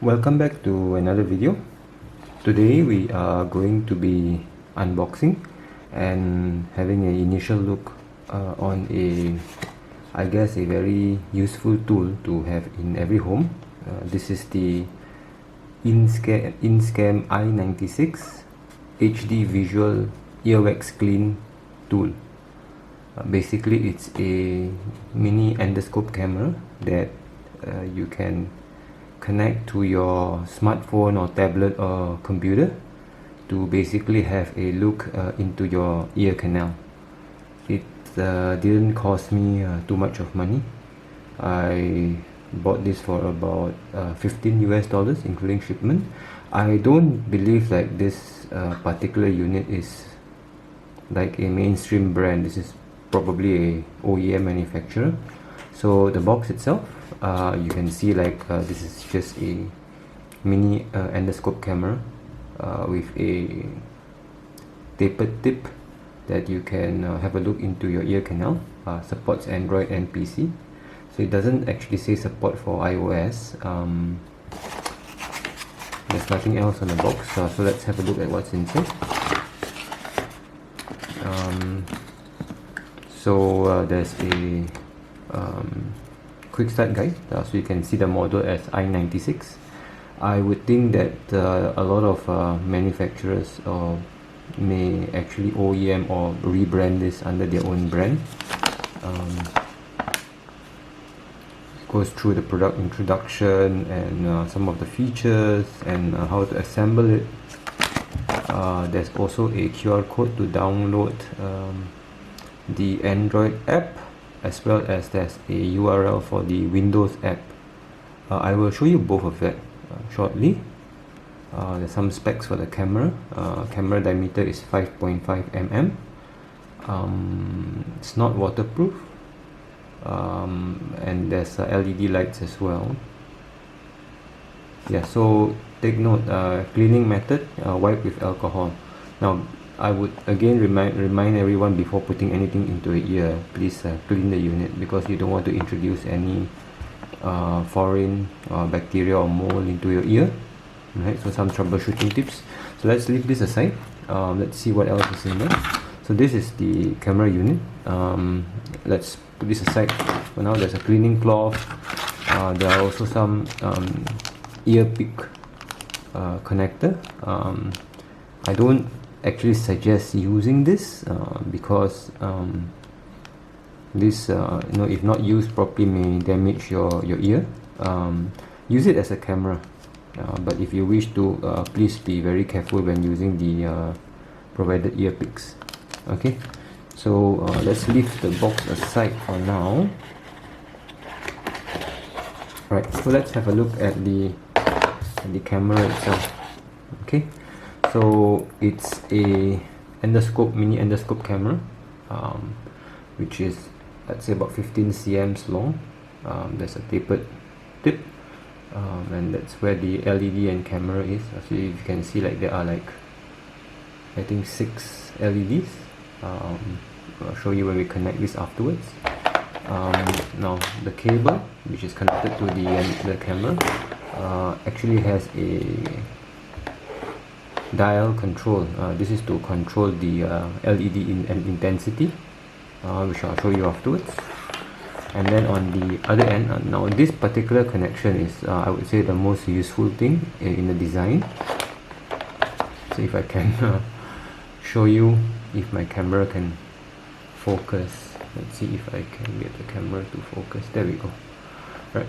Welcome back to another video. Today we are going to be unboxing and having an initial look on I guess a very useful tool to have in every home. This is the Inskam i96 HD Visual Earwax Clean tool. Basically it's a mini endoscope camera that you can connect to your smartphone or tablet or computer to basically have a look into your ear canal. It didn't cost me too much of money. I bought this for about $15 including shipment. I don't believe like this particular unit is like a mainstream brand. This is probably a OEM manufacturer. So the box itself, you can see like this is just a mini endoscope camera with a tapered tip that you can have a look into your ear canal. Supports Android and PC. So it doesn't actually say support for iOS. There's nothing else on the box, so let's have a look at what's inside. There's a quick start guide, so you can see the model as i96. I would think that a lot of manufacturers may actually OEM or rebrand this under their own brand. It goes through the product introduction and some of the features and how to assemble it. There's also a QR code to download the Android app, as well as there's a URL for the Windows app. I will show you both of that shortly. There's some specs for the camera. Camera diameter is 5.5 mm. It's not waterproof, and there's LED lights as well. Yeah, so take note, cleaning method, wipe with alcohol. Now I would again remind everyone, before putting anything into your ear, please clean the unit, because you don't want to introduce any foreign bacteria or mold into your ear. Right, so some troubleshooting tips. So let's leave this aside. Let's see what else is in there. So this is the camera unit. Let's put this aside for now. There's a cleaning cloth. There are also some ear pick connector. I don't actually suggest using this because this if not used properly, may damage your ear. Use it as a camera, but if you wish to, please be very careful when using the provided ear picks. Okay, so let's leave the box aside for now. Right, so let's have a look at the camera itself. Okay, so it's a mini endoscope camera, which is, let's say, about 15 cm long. There's a tapered tip, and that's where the LED and camera is. So you can see, like, there are like, I think, 6 LEDs. I'll show you when we connect this afterwards. Now the cable, which is connected to the camera, actually has a dial control. This is to control the LED intensity, which I'll show you afterwards. And then on the other end, now this particular connection is, I would say, the most useful thing in the design. So if I can show you, if my camera can focus. Let's see if I can get the camera to focus. There we go. Right,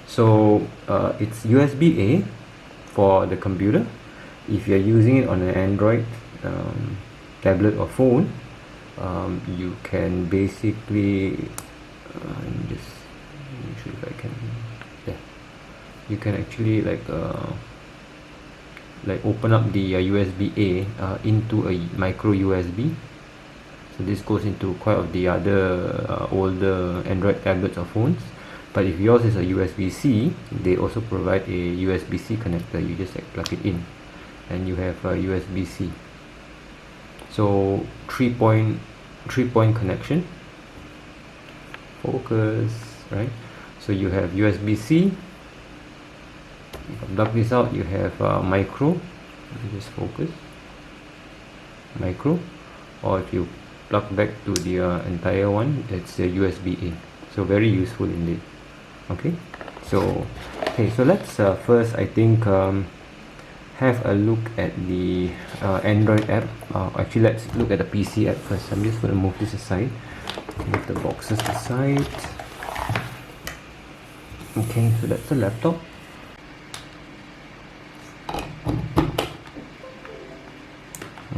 so it's USB-A for the computer. If you're using it on an Android tablet or phone, you can basically just make sure if I can, yeah, you can actually like open up the USB-A into a micro USB. So this goes into quite of the other older Android tablets or phones. But if yours is a USB-C, they also provide a USB-C connector. You just like plug it in, and you have a USB-C. So three-point connection. Focus, right? So you have USB-C, Plug this out, you have micro. Let me just focus. Micro, or if you plug back to the entire one, it's a USB-A. So very useful indeed. Okay, so let's first, I think, have a look at the Android app. Actually, let's look at the PC app first. I'm just going to move this aside, move the boxes aside. Okay, so that's the laptop.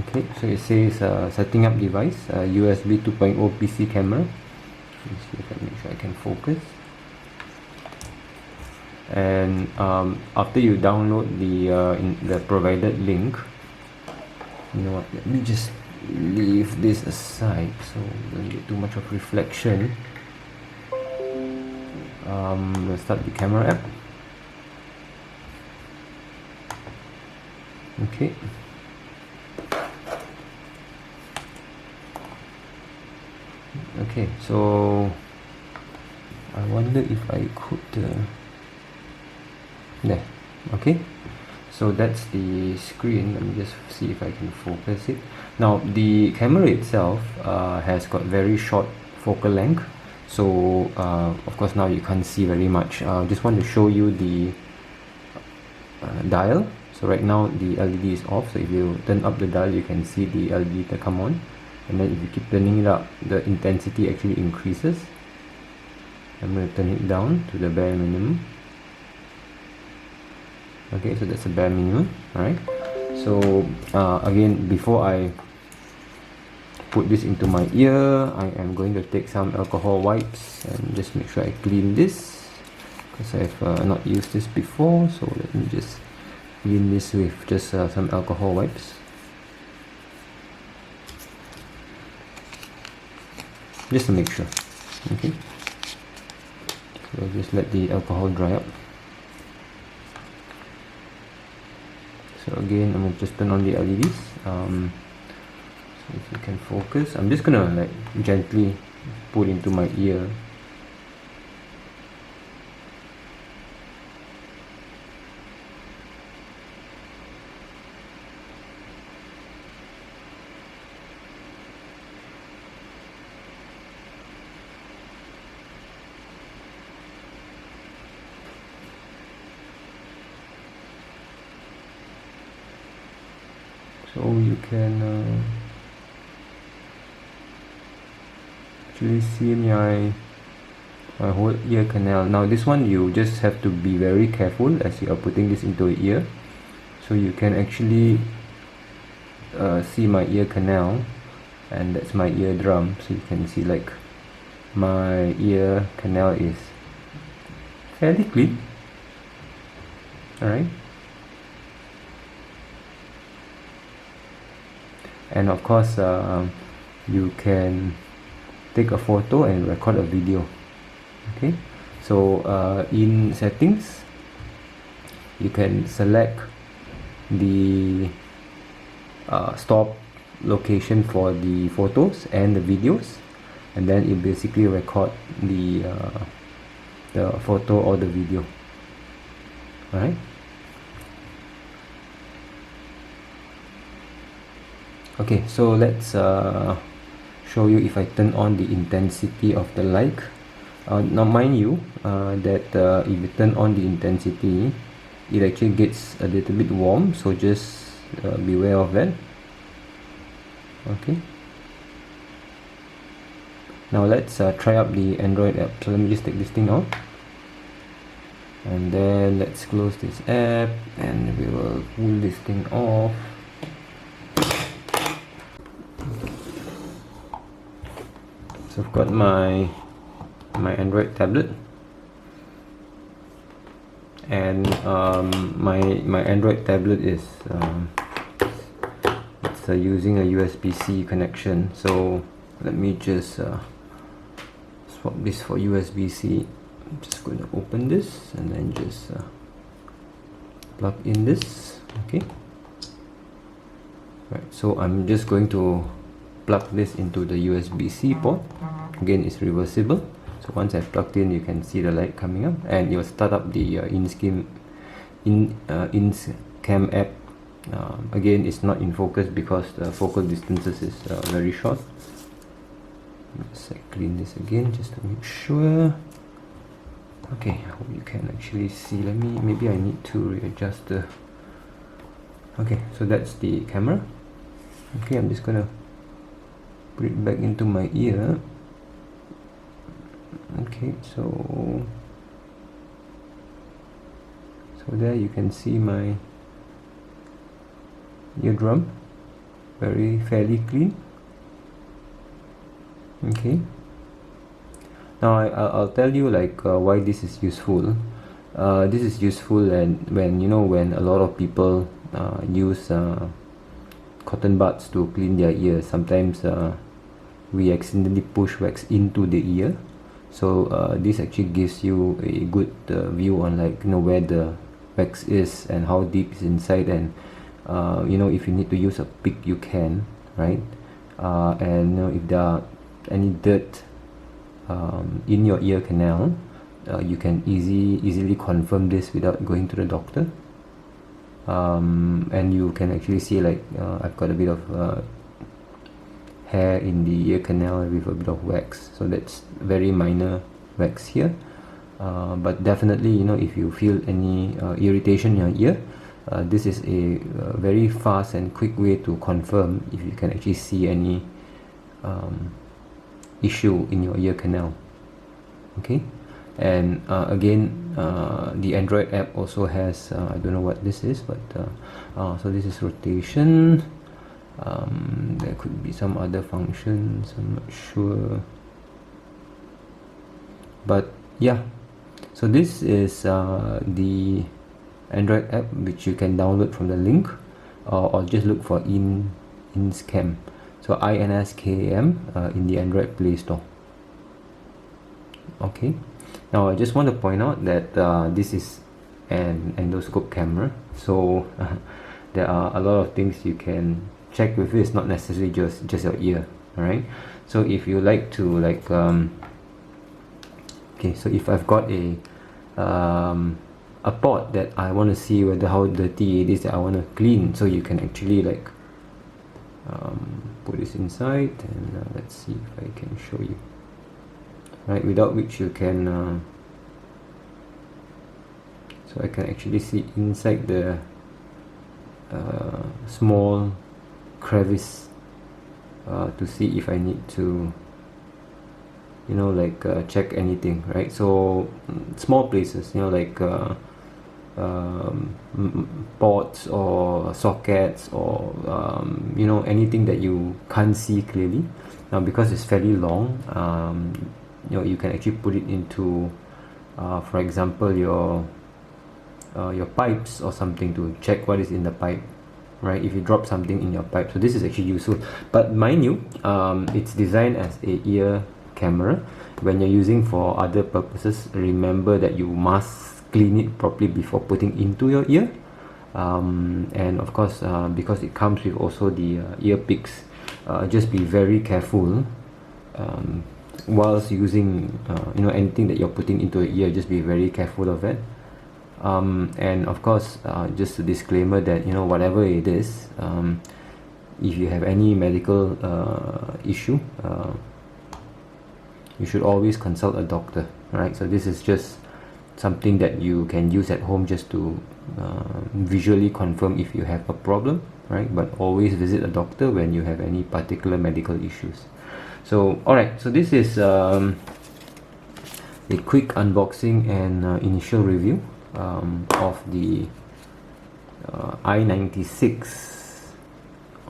Okay, so it says setting up device, USB 2.0 PC camera. Let's see if I make sure I can focus. And after you download the provided link, you know what, let me just leave this aside so we don't get too much of reflection. We'll start the camera app. Okay. Okay, so I wonder if I could there. Okay, so that's the screen. Let me just see if I can focus it. Now the camera itself has got very short focal length, so of course now you can't see very much. Just want to show you the dial. So right now the LED is off, so if you turn up the dial you can see the LED to come on, and then if you keep turning it up, the intensity actually increases. I'm going to turn it down to the bare minimum. Okay, so that's a bare minimum. Alright, so again, before I put this into my ear, I am going to take some alcohol wipes and just make sure I clean this, because I've not used this before. So let me just clean this with just some alcohol wipes. Just to make sure. Okay, so just let the alcohol dry up. So again, I'm going to just turn on the LEDs. So if you can focus, I'm just going to like gently put into my ear. So you can actually see my whole ear canal. Now this one you just have to be very careful as you are putting this into your ear. So you can actually see my ear canal, and that's my eardrum. So you can see like my ear canal is fairly clean. Alright. And of course you can take a photo and record a video. Okay, so in settings you can select the stop location for the photos and the videos, and then it basically record the photo or the video. Alright. Okay, so let's show you if I turn on the intensity of the light. Now mind you that if you turn on the intensity, it actually gets a little bit warm, so just beware of that. Okay, now let's try out the Android app. So let me just take this thing out, and then let's close this app and we will pull this thing off. So I've got my Android tablet, and my Android tablet is it's using a USB-C connection. So let me just swap this for USB-C. I'm just going to open this and then just plug in this. Okay, right, so I'm just going to plug this into the USB-C port. Again, it's reversible, so once I've plugged in, you can see the light coming up, and it will start up the Inskam Inskam app. Again, it's not in focus because the focal distances is very short. Let's clean this again just to make sure. Okay, I hope you can actually see. Maybe I need to readjust the. Okay, so that's the camera. Okay, I'm just gonna put it back into my ear. Okay, so there you can see my eardrum, fairly clean. Okay, now I'll tell you like why this is useful. This is useful, and when a lot of people use cotton buds to clean their ears. Sometimes we accidentally push wax into the ear, so this actually gives you a good view on where the wax is and how deep is inside, and if you need to use a pick, you can, right? And if there are any dirt in your ear canal, you can easily confirm this without going to the doctor. And you can actually see I've got a bit of hair in the ear canal with a bit of wax, so that's very minor wax here, but definitely if you feel any irritation in your ear, this is a very fast and quick way to confirm if you can actually see any issue in your ear canal. Okay, and again, the Android app also has I don't know what this is, but so this is rotation. There could be some other functions, I'm not sure, but yeah, so this is the Android app, which you can download from the link, or just look for Inskam, so Inskam in the Android Play Store. Okay, now I just want to point out that this is an endoscope camera, so there are a lot of things you can check with it. It's not necessarily just your ear. All right, so if you like to okay, so if I've got a pot that I want to see how dirty it is that I want to clean, so you can actually put this inside, and let's see if I can show you, right, without which you can so I can actually see inside the small crevice to see if I need to check anything, right? So small places, ports or sockets, or anything that you can't see clearly. Now because it's fairly long, you can actually put it into for example your pipes or something, to check what is in the pipe, right? If you drop something in your pipe, so this is actually useful. But mind you, it's designed as a ear camera. When you're using for other purposes, remember that you must clean it properly before putting into your ear, and of course because it comes with also the ear picks, just be very careful whilst using anything that you're putting into your ear. Just be very careful of it. And of course, just a disclaimer that whatever it is, if you have any medical issue, you should always consult a doctor, right? So this is just something that you can use at home just to visually confirm if you have a problem, right? But always visit a doctor when you have any particular medical issues. So alright, so this is a quick unboxing and initial review of the i96.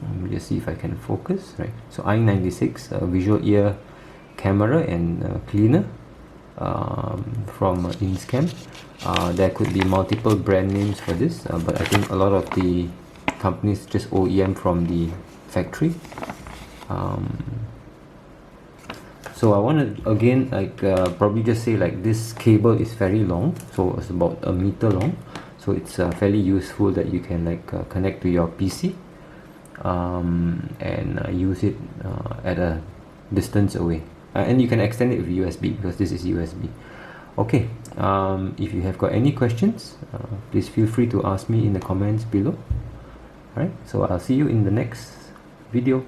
Let me just see if I can focus, right? So i96 visual ear camera and cleaner from Inskam. There could be multiple brand names for this, but I think a lot of the companies just OEM from the factory. So I want to again probably just say this cable is very long, so it's about 1 meter long, so it's fairly useful that you can connect to your PC and use it at a distance away, and you can extend it with USB because this is USB. Okay, if you have got any questions, please feel free to ask me in the comments below. Alright, so I'll see you in the next video.